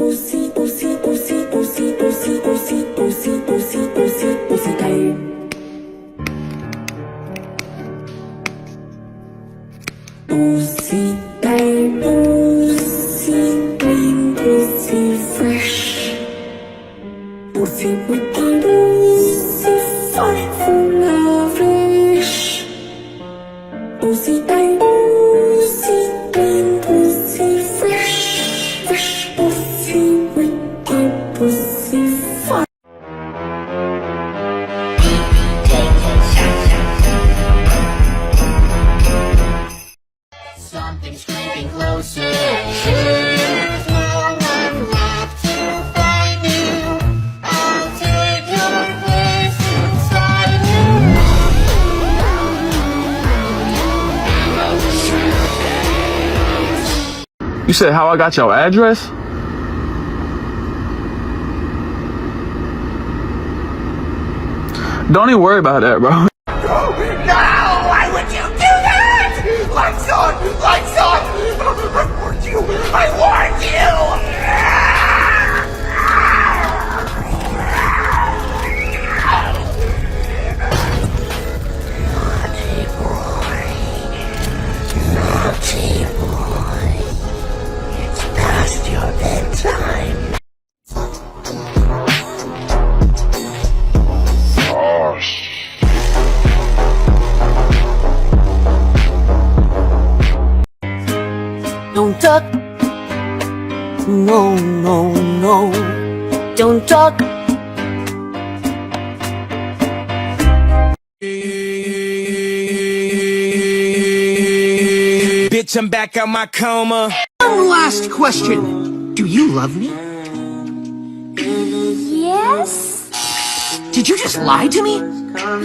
Pussy tight, pussy clean, pussy fresh. Pussy pretty, pussy fine, full of flesh. Pussy tight, pussy clean, pussy fresh. Fresh pussy wicked, pussy fine. Something's creeping closer. There's no one left to find you. I'll take your place inside you. You said how I got your address? Don't even worry about that, bro. No! Why would you do that? Lights on! Lights on! I warned you! I warned you! Naughty boy. It's past your bedtime. Don't talk. No, no, no. Don't talk. Bitch, I'm back out my coma. One last question. Do you love me? Yes? Did you just lie to me?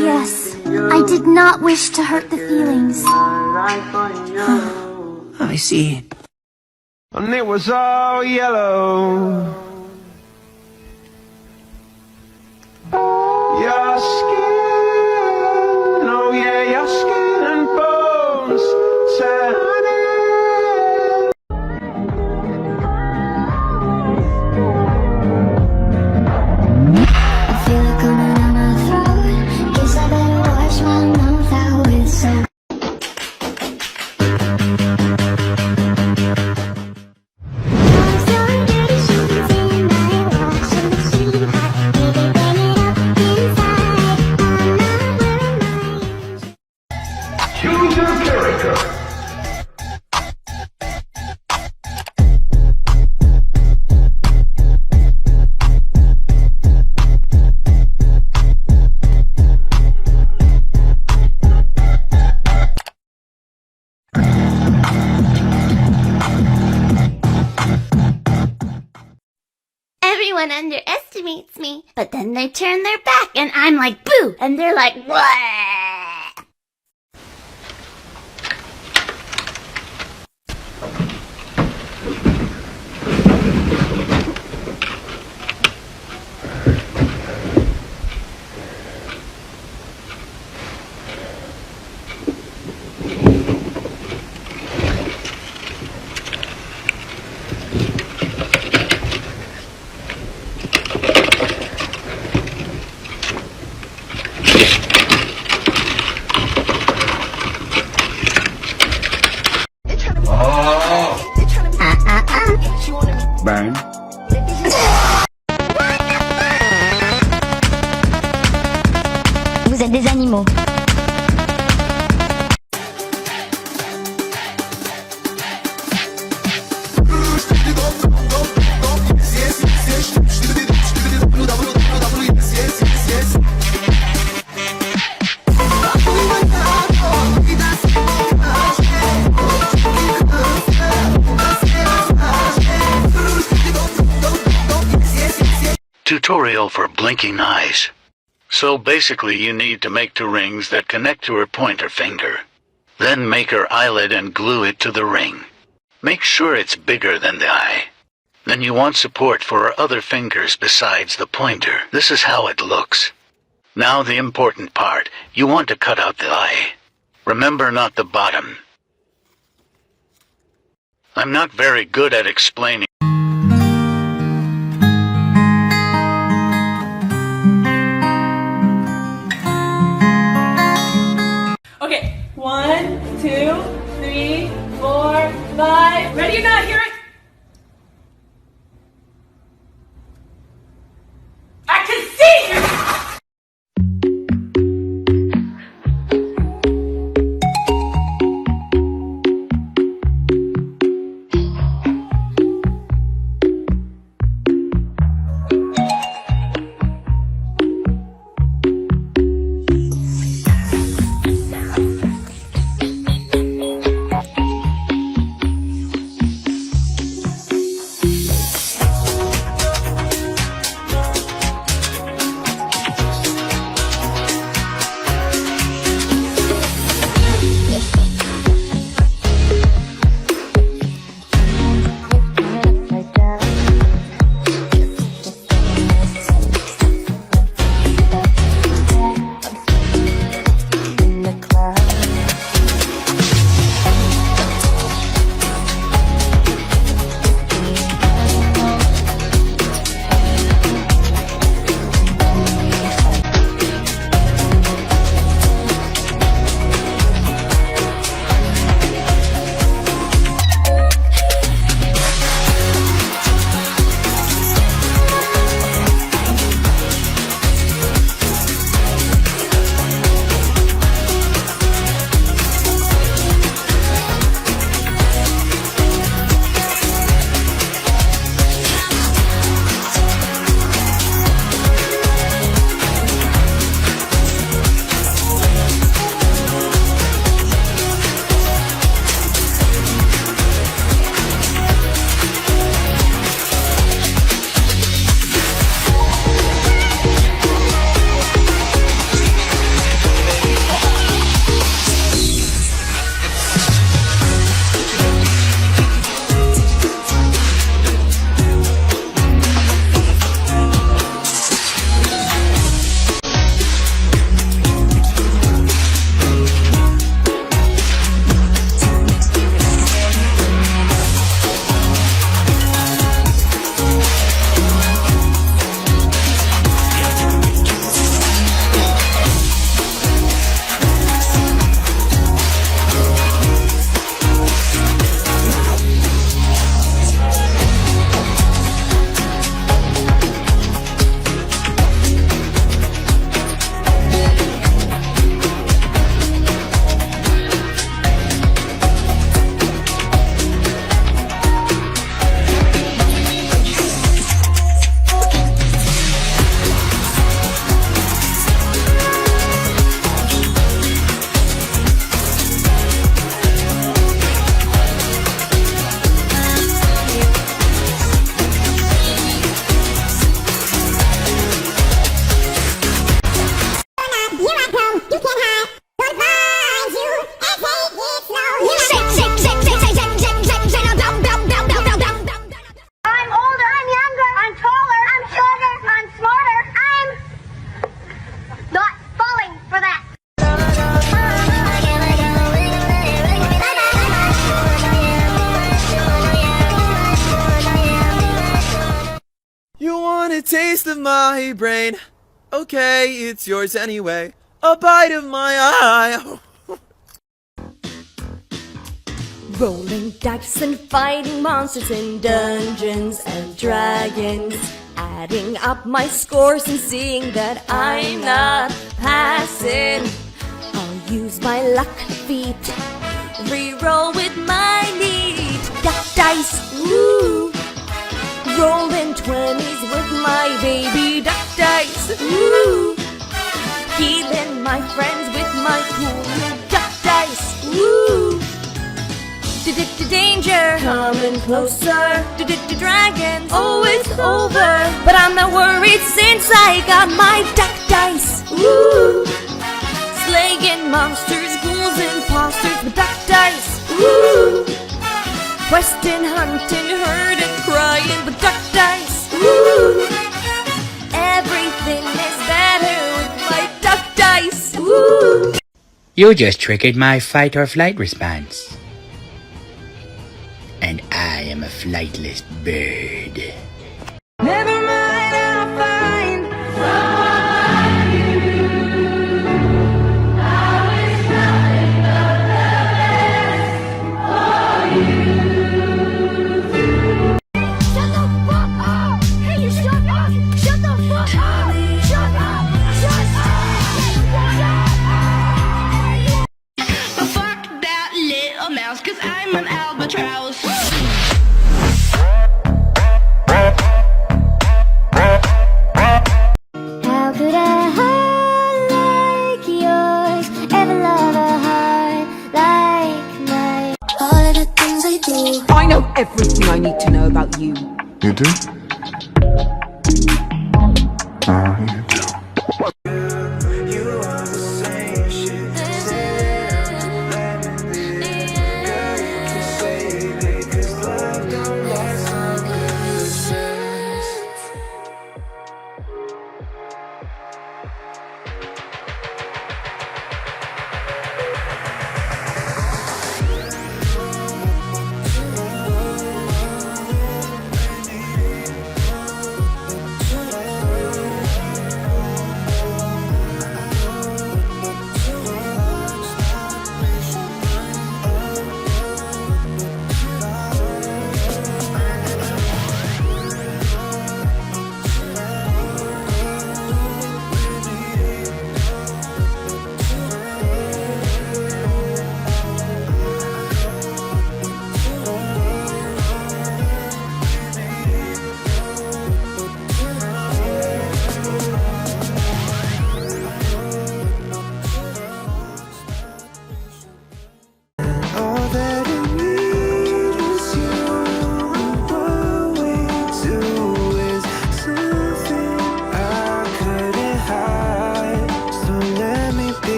Yes. I did not wish to hurt the feelings. I see. And it was all yellow. Your skin, oh yeah, your skin and bones said, honey. I feel it coming down my throat. Guess I better wash my mouth out with soap. Choose your character. Everyone underestimates me, but then they turn their back and I'm like, boo! And they're like, what? Bang. Vous êtes des animaux. Tutorial for blinking eyes. So basically you need to make two rings that connect to her pointer finger. Then make her eyelid and glue it to the ring. Make sure it's bigger than the eye. Then you want support for her other fingers besides the pointer. This is how it looks. Now the important part. You want to cut out the eye. Remember, not the bottom. I'm not very good at explaining. you not hear it? I can see you! taste of my brain. Okay, it's yours anyway. A bite of my eye. Rolling dice and fighting monsters in Dungeons and Dragons. Adding up my scores and seeing that I'm not passing. I'll use my luck feet. Reroll with my neat duck dice. Ooh. Rolling 20s with my baby duck dice. Ooh. Healing my friends with my cool duck dice. Ooh. Danger coming closer. Dragons always over, but I'm not worried since I got my duck dice. Ooh. Slaying monsters, ghouls, imposters with duck dice. Ooh. Questing, hunting, herding, crying with duck dice. Ooh. Everything is better with my duck dice. Ooh. You just triggered my fight or flight response. And I am a flightless bird. Never mind, I'll find someone new. I wish nothing but the best for you. You do? Oh, you do.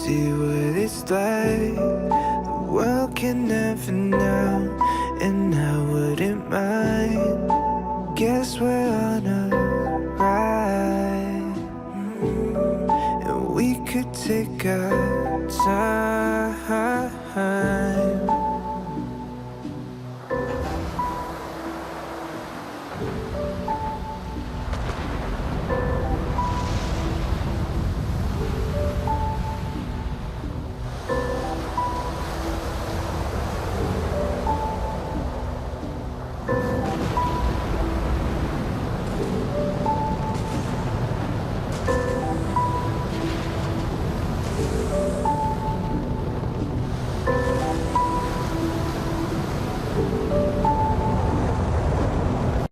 See what it's like. The world can never know, and I wouldn't mind. Guess we're on a ride, and we could take our time.